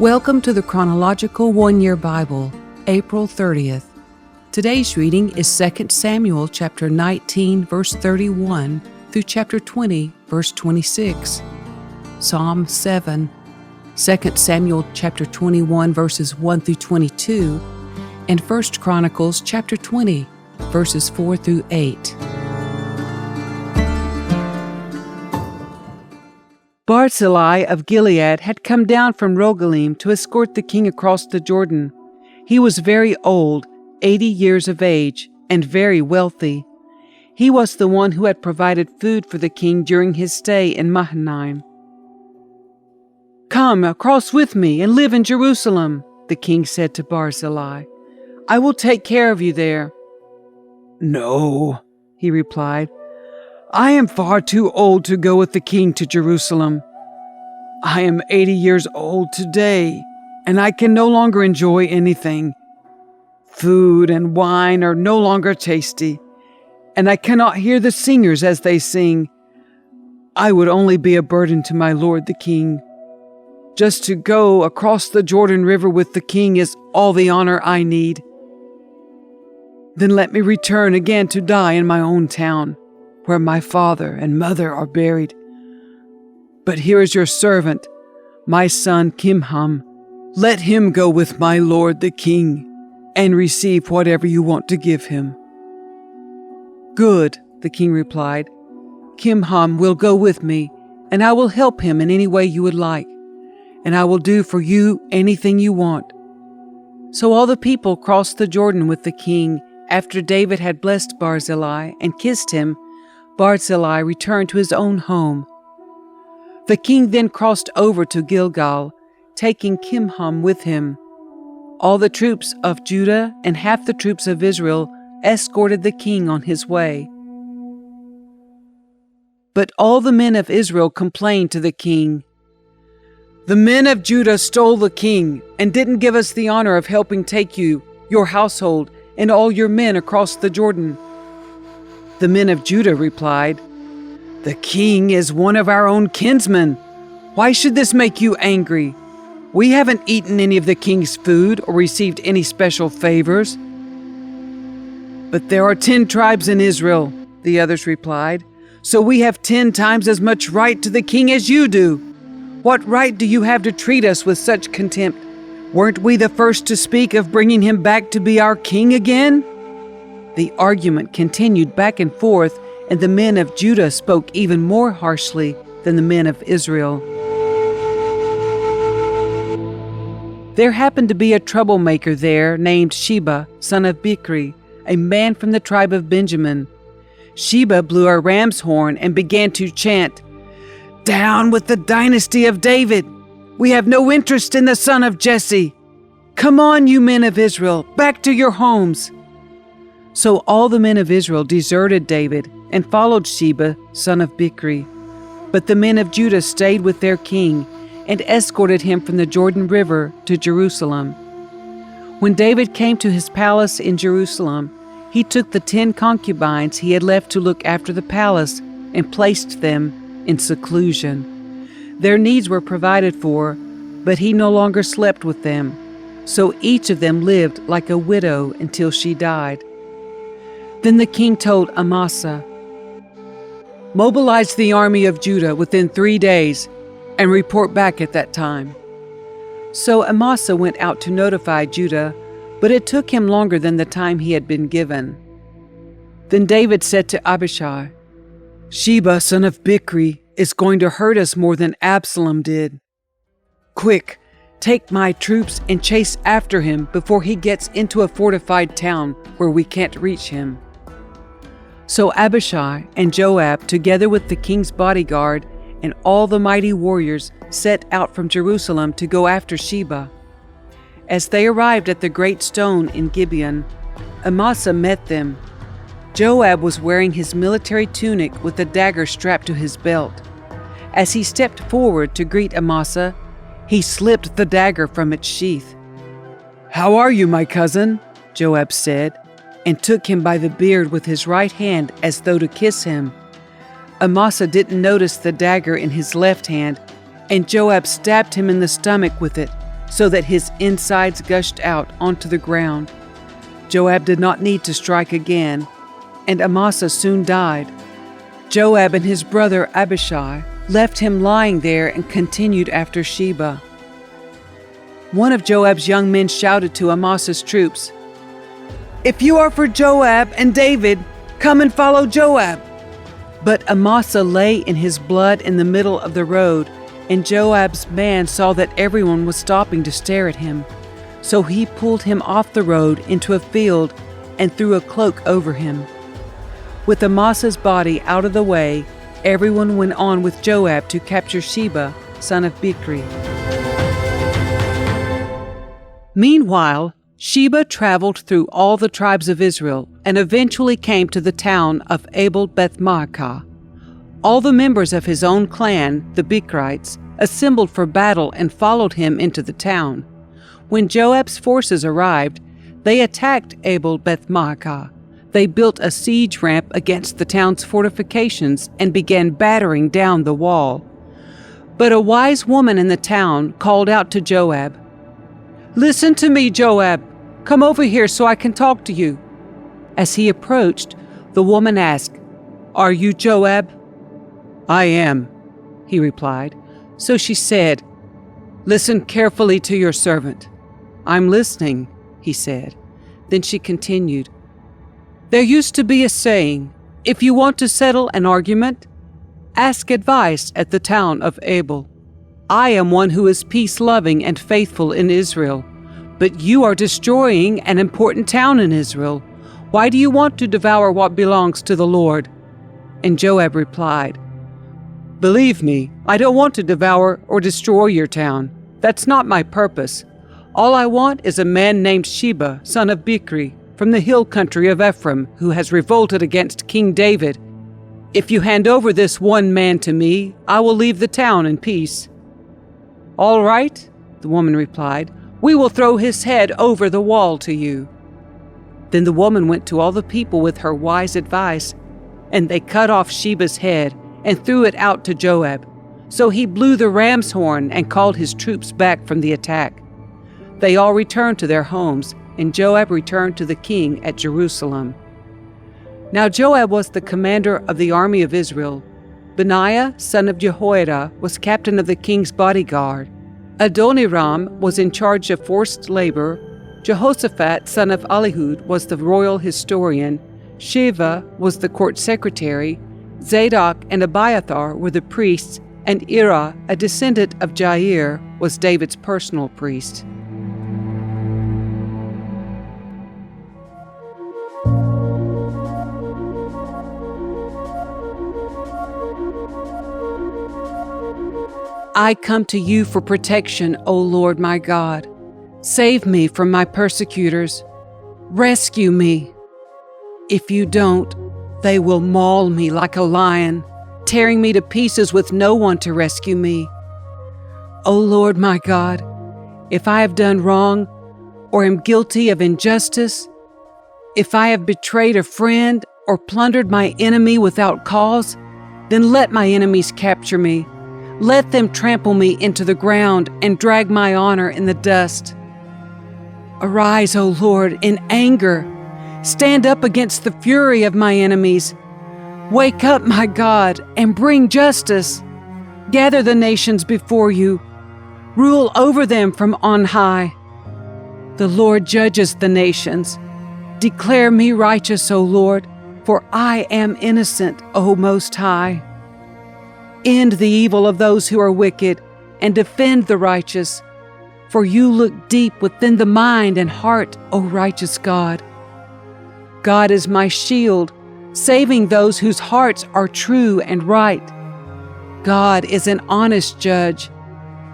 Welcome to the Chronological One-Year Bible, April 30th. Today's reading is 2 Samuel chapter 19, verse 31 through chapter 20, verse 26. Psalm 7, 2 Samuel chapter 21, verses 1 through 22, and 1 Chronicles chapter 20, verses 4 through 8. Barzillai of Gilead had come down from Rogelim to escort the king across the Jordan. He was very old, 80 years of age, and very wealthy. He was the one who had provided food for the king during his stay in Mahanaim. "Come across with me and live in Jerusalem," the king said to Barzillai. "I will take care of you there." "No," he replied. "I am far too old to go with the king to Jerusalem. I am 80 years old today, and I can no longer enjoy anything. Food and wine are no longer tasty, and I cannot hear the singers as they sing. I would only be a burden to my lord the king. Just to go across the Jordan River with the king is all the honor I need. Then let me return again to die in my own town, where my father and mother are buried. But here is your servant, my son Kimham. Let him go with my lord the king, and receive whatever you want to give him." "Good," the king replied. "Kimham will go with me, and I will help him in any way you would like, and I will do for you anything you want." So all the people crossed the Jordan with the king. After David had blessed Barzillai and kissed him, Barzillai returned to his own home. The king then crossed over to Gilgal, taking Kimham with him. All the troops of Judah and half the troops of Israel escorted the king on his way. But all the men of Israel complained to the king. "The men of Judah stole the king and didn't give us the honor of helping take you, your household, and all your men across the Jordan." The men of Judah replied, "The king is one of our own kinsmen. Why should this make you angry? We haven't eaten any of the king's food or received any special favors." "But there are 10 tribes in Israel," the others replied, "so we have 10 times as much right to the king as you do. What right do you have to treat us with such contempt? Weren't we the first to speak of bringing him back to be our king again?" The argument continued back and forth, and the men of Judah spoke even more harshly than the men of Israel. There happened to be a troublemaker there named Sheba, son of Hickory, a man from the tribe of Benjamin. Sheba blew a ram's horn and began to chant, "Down with the dynasty of David! We have no interest in the son of Jesse! Come on, you men of Israel, back to your homes!" So all the men of Israel deserted David and followed Sheba, son of Hickory. But the men of Judah stayed with their king and escorted him from the Jordan River to Jerusalem. When David came to his palace in Jerusalem, he took the 10 concubines he had left to look after the palace and placed them in seclusion. Their needs were provided for, but he no longer slept with them, so each of them lived like a widow until she died. Then the king told Amasa, "Mobilize the army of Judah within 3 days and report back at that time." So Amasa went out to notify Judah, but it took him longer than the time he had been given. Then David said to Abishai, "Sheba, son of Hickory, is going to hurt us more than Absalom did. Quick, take my troops and chase after him before he gets into a fortified town where we can't reach him." So Abishai and Joab, together with the king's bodyguard and all the mighty warriors, set out from Jerusalem to go after Sheba. As they arrived at the great stone in Gibeon, Amasa met them. Joab was wearing his military tunic with a dagger strapped to his belt. As he stepped forward to greet Amasa, he slipped the dagger from its sheath. "How are you, my cousin?" Joab said, and took him by the beard with his right hand as though to kiss him. Amasa didn't notice the dagger in his left hand, and Joab stabbed him in the stomach with it, so that his insides gushed out onto the ground. Joab did not need to strike again, and Amasa soon died. Joab and his brother Abishai left him lying there and continued after Sheba. One of Joab's young men shouted to Amasa's troops, "If you are for Joab and David, come and follow Joab." But Amasa lay in his blood in the middle of the road, and Joab's man saw that everyone was stopping to stare at him. So he pulled him off the road into a field and threw a cloak over him. With Amasa's body out of the way, everyone went on with Joab to capture Sheba, son of Bichri. Meanwhile, Sheba traveled through all the tribes of Israel and eventually came to the town of Abel-Beth-maachah. All the members of his own clan, the Bichrites, assembled for battle and followed him into the town. When Joab's forces arrived, they attacked Abel-Beth-maachah. They built a siege ramp against the town's fortifications and began battering down the wall. But a wise woman in the town called out to Joab, "Listen to me, Joab. Come over here so I can talk to you." As he approached, the woman asked, "Are you Joab?" "I am," he replied. So she said, "Listen carefully to your servant." "I'm listening," he said. Then she continued, "There used to be a saying, if you want to settle an argument, ask advice at the town of Abel. I am one who is peace-loving and faithful in Israel, but you are destroying an important town in Israel. Why do you want to devour what belongs to the Lord?" And Joab replied, "Believe me, I don't want to devour or destroy your town. That's not my purpose. All I want is a man named Sheba, son of Bichri, from the hill country of Ephraim, who has revolted against King David. If you hand over this one man to me, I will leave the town in peace." "All right," the woman replied, "we will throw his head over the wall to you." Then the woman went to all the people with her wise advice, and they cut off Sheba's head and threw it out to Joab. So he blew the ram's horn and called his troops back from the attack. They all returned to their homes, and Joab returned to the king at Jerusalem. Now Joab was the commander of the army of Israel. Benaiah, son of Jehoiada, was captain of the king's bodyguard. Adoniram was in charge of forced labor. Jehoshaphat, son of Ahihud, was the royal historian. Sheva was the court secretary. Zadok and Abiathar were the priests, and Ira, a descendant of Jair, was David's personal priest. I come to you for protection, O Lord my God. Save me from my persecutors. Rescue me. If you don't, they will maul me like a lion, tearing me to pieces with no one to rescue me. O Lord my God, if I have done wrong or am guilty of injustice, if I have betrayed a friend or plundered my enemy without cause, then let my enemies capture me. Let them trample me into the ground and drag my honor in the dust. Arise, O Lord, in anger. Stand up against the fury of my enemies. Wake up, my God, and bring justice. Gather the nations before you. Rule over them from on high. The Lord judges the nations. Declare me righteous, O Lord, for I am innocent, O Most High. End the evil of those who are wicked, and defend the righteous. For you look deep within the mind and heart, O righteous God. God is my shield, saving those whose hearts are true and right. God is an honest judge.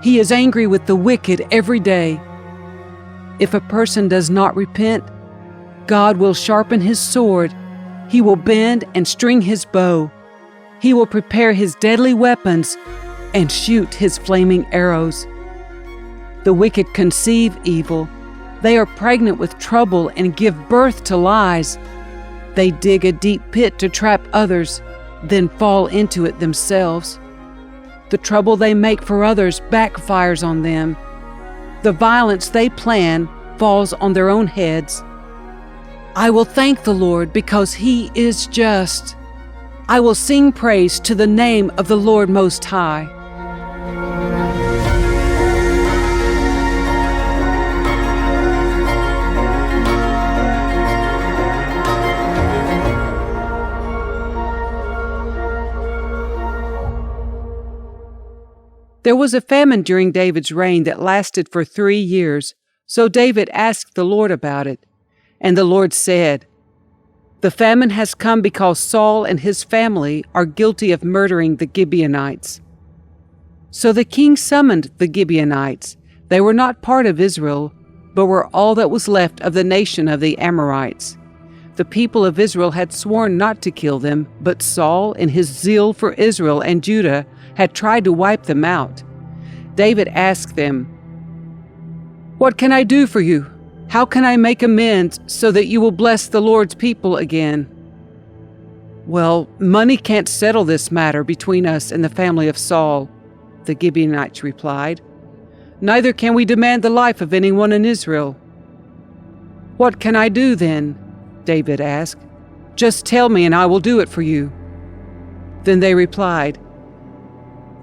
He is angry with the wicked every day. If a person does not repent, God will sharpen his sword. He will bend and string his bow. He will prepare his deadly weapons and shoot his flaming arrows. The wicked conceive evil. They are pregnant with trouble and give birth to lies. They dig a deep pit to trap others, then fall into it themselves. The trouble they make for others backfires on them. The violence they plan falls on their own heads. I will thank the Lord because He is just. I will sing praise to the name of the Lord Most High. There was a famine during David's reign that lasted for 3 years, so David asked the Lord about it. And the Lord said, "The famine has come because Saul and his family are guilty of murdering the Gibeonites." So the king summoned the Gibeonites. They were not part of Israel, but were all that was left of the nation of the Amorites. The people of Israel had sworn not to kill them, but Saul, in his zeal for Israel and Judah, had tried to wipe them out. David asked them, "What can I do for you? How can I make amends so that you will bless the Lord's people again?" "Well, money can't settle this matter between us and the family of Saul," the Gibeonites replied. "Neither can we demand the life of anyone in Israel." "What can I do then?" David asked. "Just tell me and I will do it for you." Then they replied,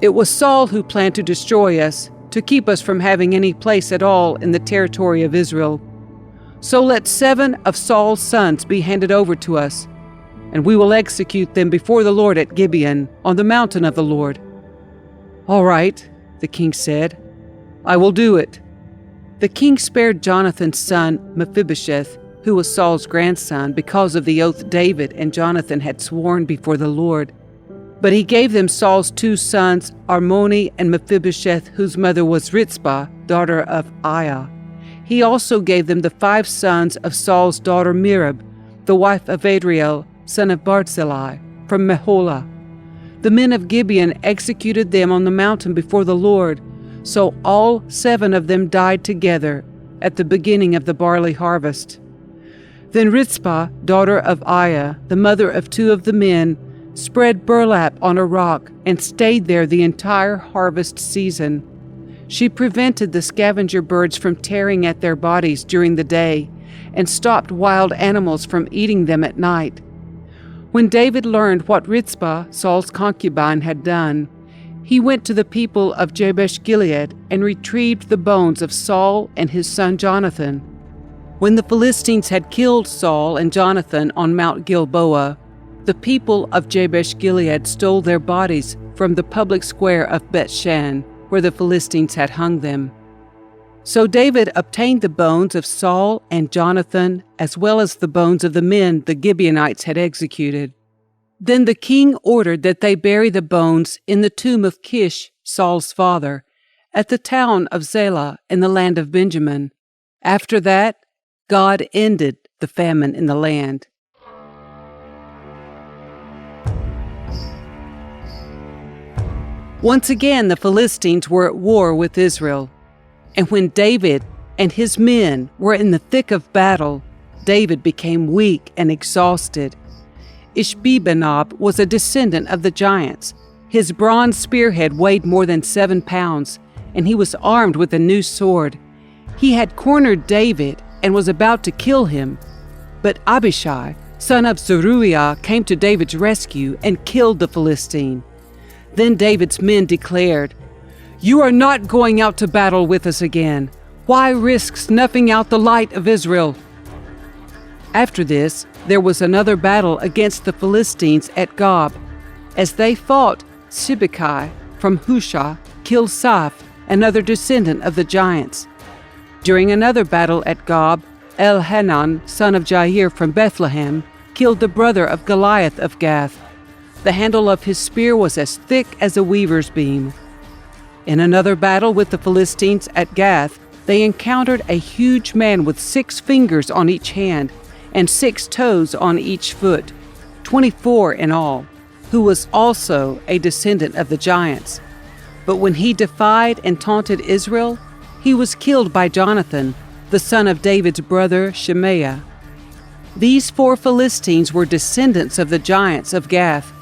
"It was Saul who planned to destroy us, to keep us from having any place at all in the territory of Israel. So let 7 of Saul's sons be handed over to us, and we will execute them before the Lord at Gibeon, on the mountain of the Lord." "All right," the king said, "I will do it." The king spared Jonathan's son Mephibosheth, who was Saul's grandson, because of the oath David and Jonathan had sworn before the Lord. But he gave them Saul's 2 sons, Armoni and Mephibosheth, whose mother was Rizpah, daughter of Aiah. He also gave them the 5 sons of Saul's daughter Merab, the wife of Adriel, son of Barzillai, from Meholah. The men of Gibeon executed them on the mountain before the Lord, so all 7 of them died together at the beginning of the barley harvest. Then Rizpah, daughter of Aiah, the mother of 2 of the men, spread burlap on a rock and stayed there the entire harvest season. She prevented the scavenger birds from tearing at their bodies during the day and stopped wild animals from eating them at night. When David learned what Rizpah, Saul's concubine, had done, he went to the people of Jabesh-Gilead and retrieved the bones of Saul and his son Jonathan. When the Philistines had killed Saul and Jonathan on Mount Gilboa, the people of Jabesh-Gilead stole their bodies from the public square of Bethshan, where the Philistines had hung them. So David obtained the bones of Saul and Jonathan, as well as the bones of the men the Gibeonites had executed. Then the king ordered that they bury the bones in the tomb of Cush, Saul's father, at the town of Zelah in the land of Benjamin. After that, God ended the famine in the land. Once again, the Philistines were at war with Israel. And when David and his men were in the thick of battle, David became weak and exhausted. Ishbi-Benob was a descendant of the giants. His bronze spearhead weighed more than 7 pounds, and he was armed with a new sword. He had cornered David and was about to kill him. But Abishai, son of Zeruiah, came to David's rescue and killed the Philistine. Then David's men declared, "You are not going out to battle with us again. Why risk snuffing out the light of Israel?" After this, there was another battle against the Philistines at Gob. As they fought, Sibbecai from Hushah killed Saph, another descendant of the giants. During another battle at Gob, Elhanan, son of Jair from Bethlehem, killed the brother of Goliath of Gath. The handle of his spear was as thick as a weaver's beam. In another battle with the Philistines at Gath, they encountered a huge man with 6 fingers on each hand and 6 toes on each foot, 24 in all, who was also a descendant of the giants. But when he defied and taunted Israel, he was killed by Jonathan, the son of David's brother Shemaiah. These 4 Philistines were descendants of the giants of Gath,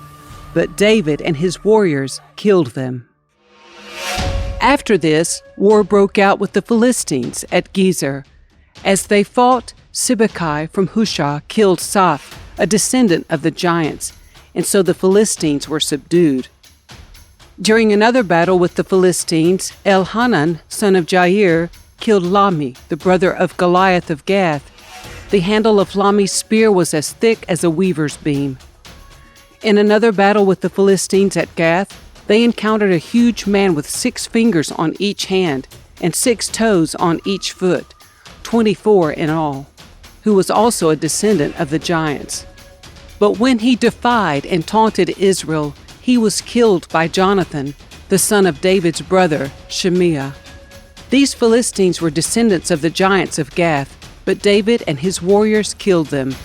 but David and his warriors killed them. After this, war broke out with the Philistines at Gezer. As they fought, Sibbecai from Hushah killed Saph, a descendant of the giants, and so the Philistines were subdued. During another battle with the Philistines, Elhanan, son of Jair, killed Lami, the brother of Goliath of Gath. The handle of Lami's spear was as thick as a weaver's beam. In another battle with the Philistines at Gath, they encountered a huge man with 6 fingers on each hand and 6 toes on each foot, 24 in all, who was also a descendant of the giants. But when he defied and taunted Israel, he was killed by Jonathan, the son of David's brother, Shimea. These Philistines were descendants of the giants of Gath, but David and his warriors killed them